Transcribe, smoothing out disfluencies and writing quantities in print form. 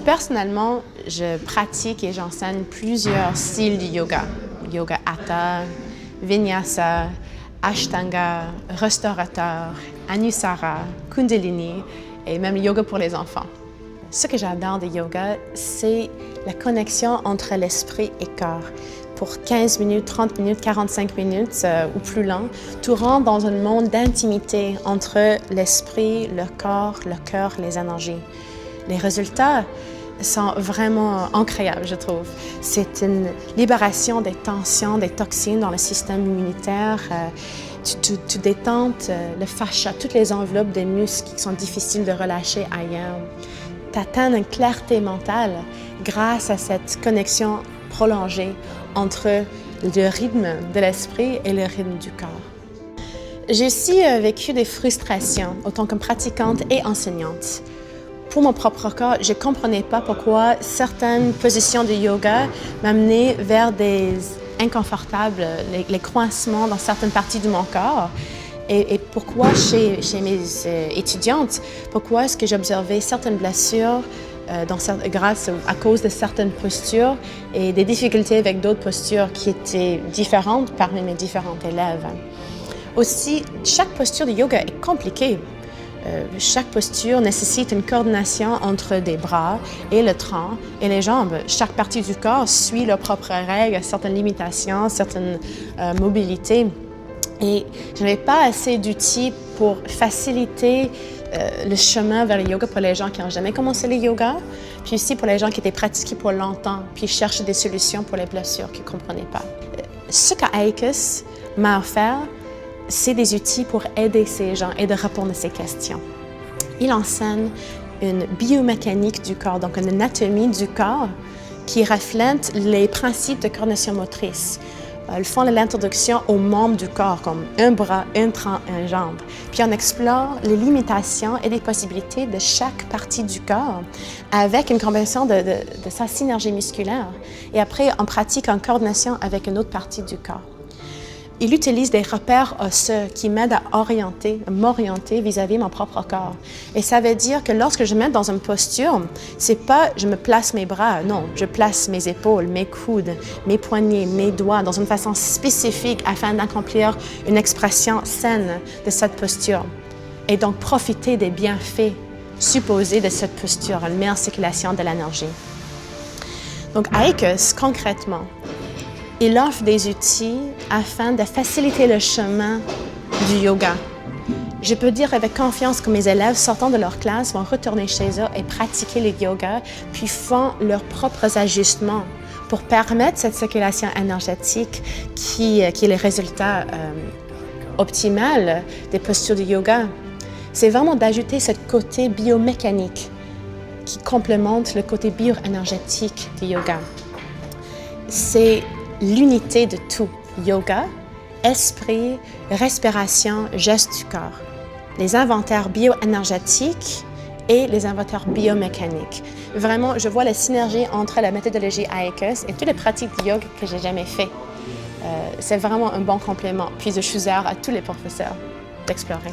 Personnellement, je pratique et j'enseigne plusieurs styles de yoga. Yoga Hatha, Vinyasa, Ashtanga, Restaurateur, Anusara, Kundalini et même yoga pour les enfants. Ce que j'adore de yoga, c'est la connexion entre l'esprit et corps. Pour 15 minutes, 30 minutes, 45 minutes ou plus long, tu rentres dans un monde d'intimité entre l'esprit, le corps, le cœur, les énergies. Les résultats sont vraiment incroyables, je trouve. C'est une libération des tensions, des toxines dans le système immunitaire. Tu détends le fascia, toutes les enveloppes des muscles qui sont difficiles de relâcher ailleurs. Tu atteins une clarté mentale grâce à cette connexion prolongée entre le rythme de l'esprit et le rythme du corps. J'ai aussi vécu des frustrations, autant que pratiquante et enseignante. Pour mon propre corps, je ne comprenais pas pourquoi certaines positions de yoga m'amenaient vers des inconfortables, les coincements dans certaines parties de mon corps. Et pourquoi chez mes étudiantes, pourquoi est-ce que j'observais certaines blessures à cause de certaines postures et des difficultés avec d'autres postures qui étaient différentes parmi mes différents élèves. Aussi, chaque posture de yoga est compliquée. Chaque posture nécessite une coordination entre des bras et le tronc et les jambes. Chaque partie du corps suit leurs propres règles, certaines limitations, certaines mobilités. Et je n'avais pas assez d'outils pour faciliter le chemin vers le yoga pour les gens qui n'ont jamais commencé le yoga, puis aussi pour les gens qui étaient pratiqués pour longtemps, puis cherchent des solutions pour les blessures qu'ils ne comprenaient pas. Ce qu'Aikos m'a offert, c'est des outils pour aider ces gens et de répondre à ces questions. Il enseigne une biomécanique du corps, donc une anatomie du corps qui reflète les principes de coordination motrice. Ils font l'introduction aux membres du corps, comme un bras, un tronc, une jambe. Puis on explore les limitations et les possibilités de chaque partie du corps avec une combinaison de sa synergie musculaire. Et après, on pratique en coordination avec une autre partie du corps. Il utilise des repères osseux qui m'aident à m'orienter vis-à-vis de mon propre corps. Et ça veut dire que lorsque je me mets dans une posture, c'est pas je me place mes bras, non, je place mes épaules, mes coudes, mes poignets, mes doigts dans une façon spécifique afin d'accomplir une expression saine de cette posture. Et donc profiter des bienfaits supposés de cette posture, une meilleure circulation de l'énergie. Donc Aikos, concrètement, il offre des outils afin de faciliter le chemin du yoga. Je peux dire avec confiance que mes élèves sortant de leur classe vont retourner chez eux et pratiquer le yoga, puis font leurs propres ajustements pour permettre cette circulation énergétique qui est le résultat optimal des postures de yoga. C'est vraiment d'ajouter ce côté biomécanique qui complémente le côté bioénergétique du yoga. C'est l'unité de tout, yoga, esprit, respiration, geste du corps. Les inventaires bioénergétiques et les inventaires biomécaniques. Vraiment, je vois la synergie entre la méthodologie Aikos et toutes les pratiques de yoga que j'ai jamais fait. C'est vraiment un bon complément. Puis je suggère à tous les professeurs d'explorer.